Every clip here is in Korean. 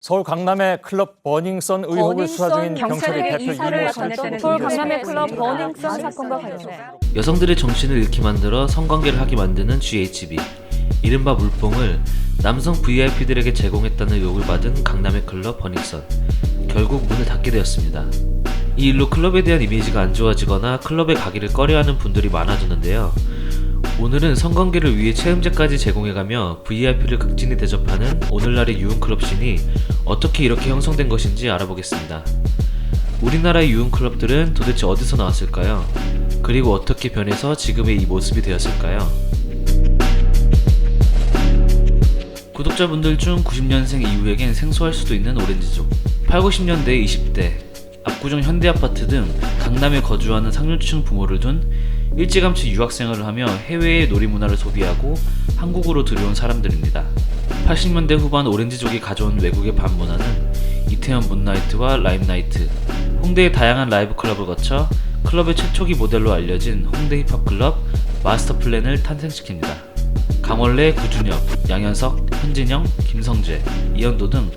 서울 강남의 클럽 버닝썬 의혹을 수사 중인 경찰이 대표 이모 전했다는 서울 강남의 클럽 버닝썬 사건과 관련해 여성들의 정신을 잃게 만들어 성관계를 하게 만드는 GHB, 이른바 물뽕을 남성 VIP들에게 제공했다는 의혹을 받은 강남의 클럽 버닝썬. 결국 문을 닫게 되었습니다. 이 일로 클럽에 대한 이미지가 안 좋아지거나 클럽에 가기를 꺼려하는 분들이 많아졌는데요. 오늘은 성관계를 위해 체험제까지 제공해가며 VIP를 극진히 대접하는 오늘날의 유흥클럽 씬이 어떻게 이렇게 형성된 것인지 알아보겠습니다. 우리나라의 유흥클럽들은 도대체 어디서 나왔을까요? 그리고 어떻게 변해서 지금의 이 모습이 되었을까요? 구독자분들 중 90년생 이후에겐 생소할 수도 있는 오렌지족. 8, 90년대 20대 압구정 현대아파트 등 강남에 거주하는 상류층 부모를 둔 일찌감치 유학생활을 하며 해외의 놀이문화를 소비하고 한국으로 들여온 사람들입니다. 80년대 후반 오렌지족이 가져온 외국의 밤문화는 이태원 문나이트와 라임나이트, 홍대의 다양한 라이브 클럽을 거쳐 클럽의 최초기 모델로 알려진 홍대 힙합 클럽 마스터플랜을 탄생시킵니다. 강원래, 구준혁, 양현석, 현진영, 김성재, 이현도 등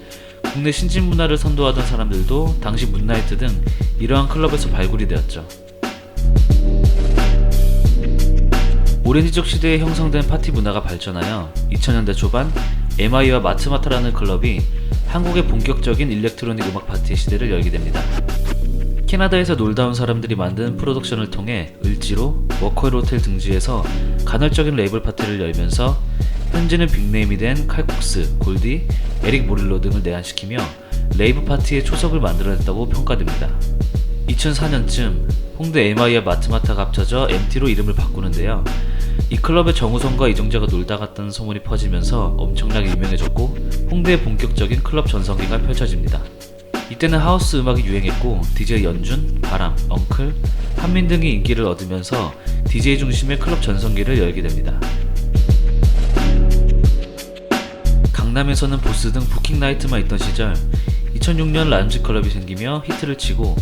국내 신진 문화를 선도하던 사람들도 당시 문나이트 등 이러한 클럽에서 발굴이 되었죠. 오렌지족 시대에 형성된 파티 문화가 발전하여 2000년대 초반 MI와 마트마타라는 클럽이 한국의 본격적인 일렉트로닉 음악 파티의 시대를 열게 됩니다. 캐나다에서 놀다 온 사람들이 만든 프로덕션을 통해 을지로, 워커힐 호텔 등지에서 간헐적인 레이블 파티를 열면서 현재는 빅네임이 된 칼국스, 골디, 에릭 모릴로 등을 내한시키며 레이브 파티의 초석을 만들어냈다고 평가됩니다. 2004년쯤 홍대 MI와 마트마타가 합쳐져 MT로 이름을 바꾸는데요. 이 클럽에 정우성과 이정재가 놀다 갔다는 소문이 퍼지면서 엄청나게 유명해졌고 홍대의 본격적인 클럽 전성기가 펼쳐집니다. 이때는 하우스 음악이 유행했고 DJ 연준, 바람, 엉클, 한민 등이 인기를 얻으면서 DJ 중심의 클럽 전성기를 열게 됩니다. 강남에서는 보스 등 부킹 나이트만 있던 시절 2006년 라운지 클럽이 생기며 히트를 치고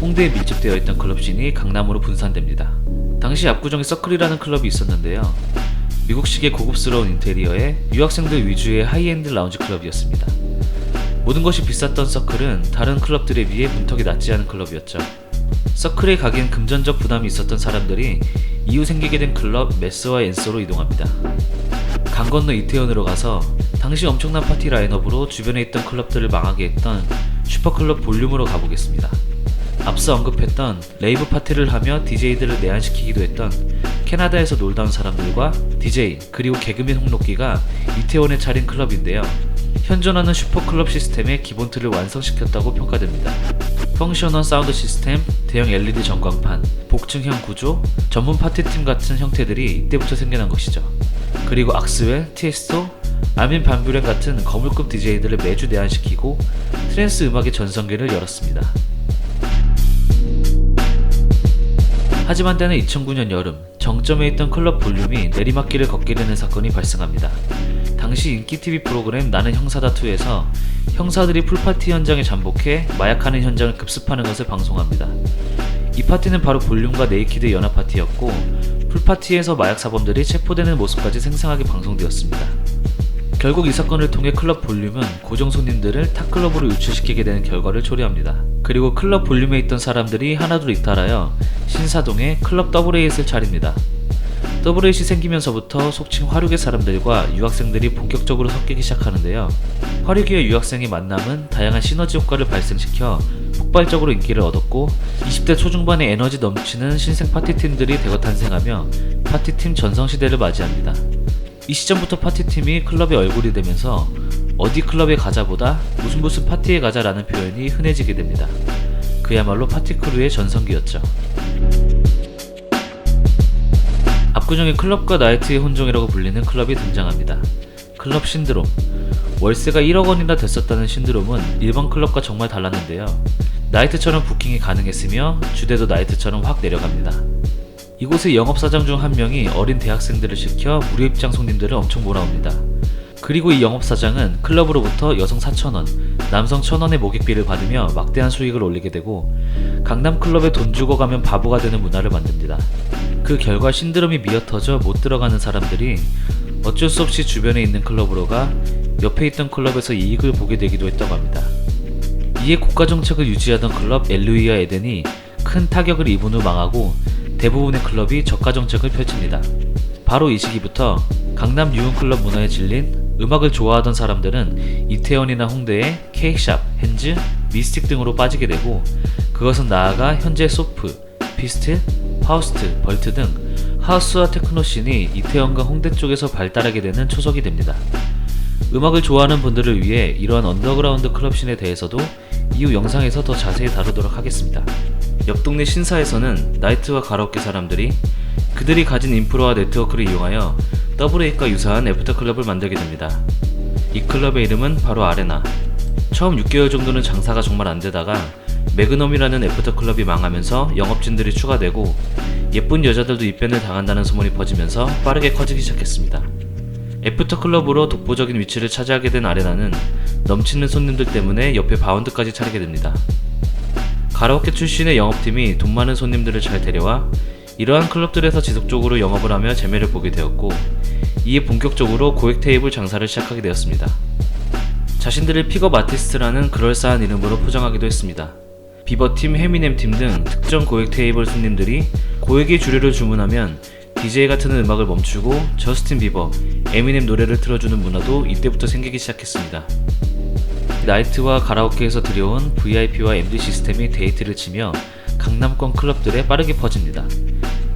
홍대에 밀집되어 있던 클럽씬이 강남으로 분산됩니다. 당시 압구정에 서클이라는 클럽이 있었는데요. 미국식의 고급스러운 인테리어에 유학생들 위주의 하이엔드 라운지 클럽이었습니다. 모든 것이 비쌌던 서클은 다른 클럽들에 비해 문턱이 낮지 않은 클럽이었죠. 서클에 가기엔 금전적 부담이 있었던 사람들이 이후 생기게 된 클럽 메스와 엔소로 이동합니다. 강 건너 이태원으로 가서 당시 엄청난 파티 라인업으로 주변에 있던 클럽들을 망하게 했던 슈퍼클럽 볼륨으로 가보겠습니다. 앞서 언급했던 레이브 파티를 하며 DJ들을 내한시키기도 했던 캐나다에서 놀다 온 사람들과 DJ 그리고 개그맨 홍록기가 이태원에 차린 클럽인데요. 현존하는 슈퍼클럽 시스템의 기본 틀을 완성시켰다고 평가됩니다. 펑셔널 사운드 시스템, 대형 LED 전광판, 복층형 구조, 전문 파티팀 같은 형태들이 이때부터 생겨난 것이죠. 그리고 악스웰, 티에스토, 아민 반뷰렌 같은 거물급 DJ들을 매주 내한시키고 트랜스 음악의 전성기를 열었습니다. 하지만 때는 2009년 여름, 정점에 있던 클럽 볼륨이 내리막길을 걷게 되는 사건이 발생합니다. 당시 인기 TV 프로그램 나는 형사다2에서 형사들이 풀파티 현장에 잠복해 마약하는 현장을 급습하는 것을 방송합니다. 이 파티는 바로 볼륨과 네이키드의 연합 파티였고 풀파티에서 마약 사범들이 체포되는 모습까지 생생하게 방송되었습니다. 결국 이 사건을 통해 클럽 볼륨은 고정 손님들을 탑클럽으로 유출시키게 되는 결과를 초래합니다. 그리고 클럽 볼륨에 있던 사람들이 하나둘 이탈하여 신사동에 클럽 더블에잇을 차립니다. 더블에잇이 생기면서부터 속칭 화류계 사람들과 유학생들이 본격적으로 섞이기 시작하는데요. 화류계와 유학생의 만남은 다양한 시너지 효과를 발생시켜 폭발적으로 인기를 얻었고 20대 초중반의 에너지 넘치는 신생 파티팀들이 대거 탄생하며 파티팀 전성시대를 맞이합니다. 이 시점부터 파티팀이 클럽의 얼굴이 되면서 어디 클럽에 가자보다 무슨 파티에 가자라는 표현이 흔해지게 됩니다. 그야말로 파티크루의 전성기였죠. 압구정의 클럽과 나이트의 혼종이라고 불리는 클럽이 등장합니다. 클럽 신드롬. 월세가 1억 원이나 됐었다는 신드롬은 일반 클럽과 정말 달랐는데요. 나이트처럼 부킹이 가능했으며 주대도 나이트처럼 확 내려갑니다. 이곳의 영업사장 중 한 명이 어린 대학생들을 시켜 무료 입장 손님들을 엄청 몰아옵니다. 그리고 이 영업사장은 클럽으로부터 여성 4,000원, 남성 1,000원의 모객비를 받으며 막대한 수익을 올리게 되고 강남 클럽에 돈 주고 가면 바보가 되는 문화를 만듭니다. 그 결과 신드롬이 미어터져 못 들어가는 사람들이 어쩔 수 없이 주변에 있는 클럽으로 가 옆에 있던 클럽에서 이익을 보게 되기도 했다고 합니다. 이에 고가 정책을 유지하던 클럽 엘루이와 에덴이 큰 타격을 입은 후 망하고 대부분의 클럽이 저가 정책을 펼칩니다. 바로 이 시기부터 강남 유흥클럽 문화에 질린 음악을 좋아하던 사람들은 이태원이나 홍대의 케이크샵, 핸즈, 미스틱 등으로 빠지게 되고, 그것은 나아가 현재 소프, 피스트, 파우스트, 벌트 등 하우스와 테크노 씬이 이태원과 홍대 쪽에서 발달하게 되는 초석이 됩니다. 음악을 좋아하는 분들을 위해 이러한 언더그라운드 클럽 씬에 대해서도 이후 영상에서 더 자세히 다루도록 하겠습니다. 옆 동네 신사에서는 나이트와 가라오케 사람들이 그들이 가진 인프라와 네트워크를 이용하여 더블A과 유사한 애프터클럽을 만들게 됩니다. 이 클럽의 이름은 바로 아레나. 처음 6개월 정도는 장사가 정말 안되다가 매그넘이라는 애프터클럽이 망하면서 영업진들이 추가되고 예쁜 여자들도 입변을 당한다는 소문이 퍼지면서 빠르게 커지기 시작했습니다. 애프터클럽으로 독보적인 위치를 차지하게 된 아레나는 넘치는 손님들 때문에 옆에 바운드까지 차리게 됩니다. 가라오케 출신의 영업팀이 돈 많은 손님들을 잘 데려와 이러한 클럽들에서 지속적으로 영업을 하며 재미를 보게 되었고, 이에 본격적으로 고액 테이블 장사를 시작하게 되었습니다. 자신들을 픽업 아티스트라는 그럴싸한 이름으로 포장하기도 했습니다. 비버팀, 해미넴팀 등 특정 고액 테이블 손님들이 고액의 주류를 주문하면 DJ가 트는 음악을 멈추고 저스틴 비버, 에미넴 노래를 틀어주는 문화도 이때부터 생기기 시작했습니다. 나이트와 가라오케에서 들여온 VIP와 MD 시스템이 데이트를 치며 강남권 클럽들에 빠르게 퍼집니다.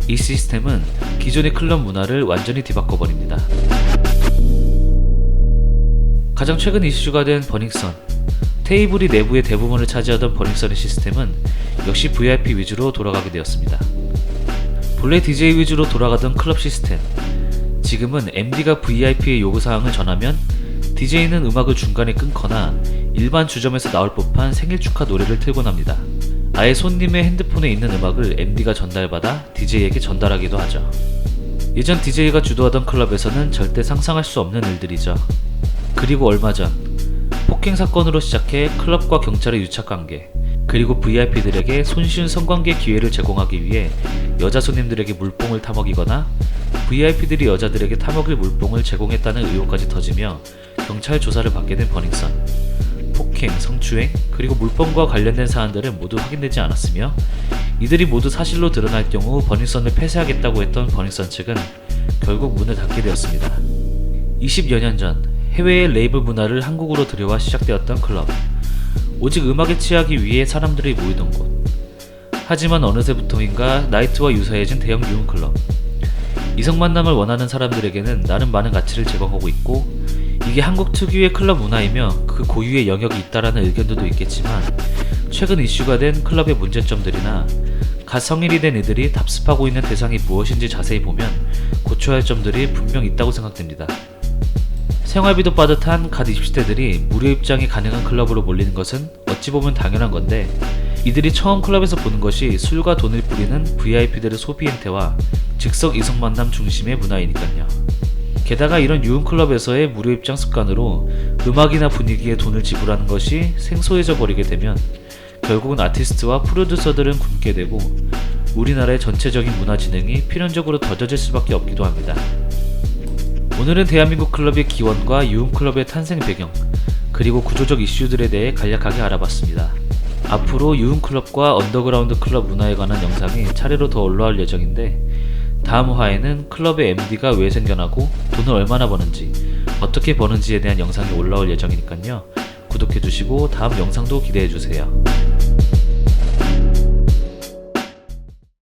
이 시스템은 기존의 클럽 문화를 완전히 뒤바꿔버립니다. 가장 최근 이슈가 된 버닝썬. 테이블이 내부의 대부분을 차지하던 버닝썬의 시스템은 역시 VIP 위주로 돌아가게 되었습니다. 본래 DJ 위주로 돌아가던 클럽 시스템, 지금은 MD가 VIP의 요구사항을 전하면 DJ는 음악을 중간에 끊거나 일반 주점에서 나올 법한 생일 축하 노래를 틀곤 합니다. 아예 손님의 핸드폰에 있는 음악을 MD가 전달받아 DJ에게 전달하기도 하죠. 예전 DJ가 주도하던 클럽에서는 절대 상상할 수 없는 일들이죠. 그리고 얼마 전 폭행 사건으로 시작해 클럽과 경찰의 유착관계, 그리고 VIP들에게 손쉬운 성관계 기회를 제공하기 위해 여자 손님들에게 물뽕을 타먹이거나 VIP들이 여자들에게 타먹일 물뽕을 제공했다는 의혹까지 터지며 경찰 조사를 받게 된 버닝썬. 폭행, 성추행, 그리고 물범과 관련된 사안들은 모두 확인되지 않았으며 이들이 모두 사실로 드러날 경우 버닝썬을 폐쇄하겠다고 했던 버닝썬 측은 결국 문을 닫게 되었습니다. 20여 년 전 해외의 레이블 문화를 한국으로 들여와 시작되었던 클럽. 오직 음악에 취하기 위해 사람들이 모이던 곳. 하지만 어느새부터인가 나이트와 유사해진 대형 유흥클럽. 이성 만남을 원하는 사람들에게는 나름 많은 가치를 제공하고 있고, 이게 한국 특유의 클럽 문화이며 그 고유의 영역이 있다라는 의견들도 있겠지만, 최근 이슈가 된 클럽의 문제점들이나 갓 성인이 된 이들이 답습하고 있는 대상이 무엇인지 자세히 보면 고쳐야 할 점들이 분명 있다고 생각됩니다. 생활비도 빠듯한 갓 20대들이 무료 입장이 가능한 클럽으로 몰리는 것은 어찌 보면 당연한 건데, 이들이 처음 클럽에서 보는 것이 술과 돈을 뿌리는 VIP들의 소비 행태와 즉석 이성 만남 중심의 문화이니까요. 게다가 이런 유흥클럽에서의 무료 입장 습관으로 음악이나 분위기에 돈을 지불하는 것이 생소해져 버리게 되면 결국은 아티스트와 프로듀서들은 굶게 되고 우리나라의 전체적인 문화 진흥이 필연적으로 더뎌질 수밖에 없기도 합니다. 오늘은 대한민국 클럽의 기원과 유흥클럽의 탄생 배경, 그리고 구조적 이슈들에 대해 간략하게 알아봤습니다. 앞으로 유흥클럽과 언더그라운드 클럽 문화에 관한 영상이 차례로 더 올라올 예정인데, 다음 화에는 클럽의 MD가 왜 생겨나고 돈을 얼마나 버는지, 어떻게 버는지에 대한 영상이 올라올 예정이니까요. 구독해주시고 다음 영상도 기대해주세요.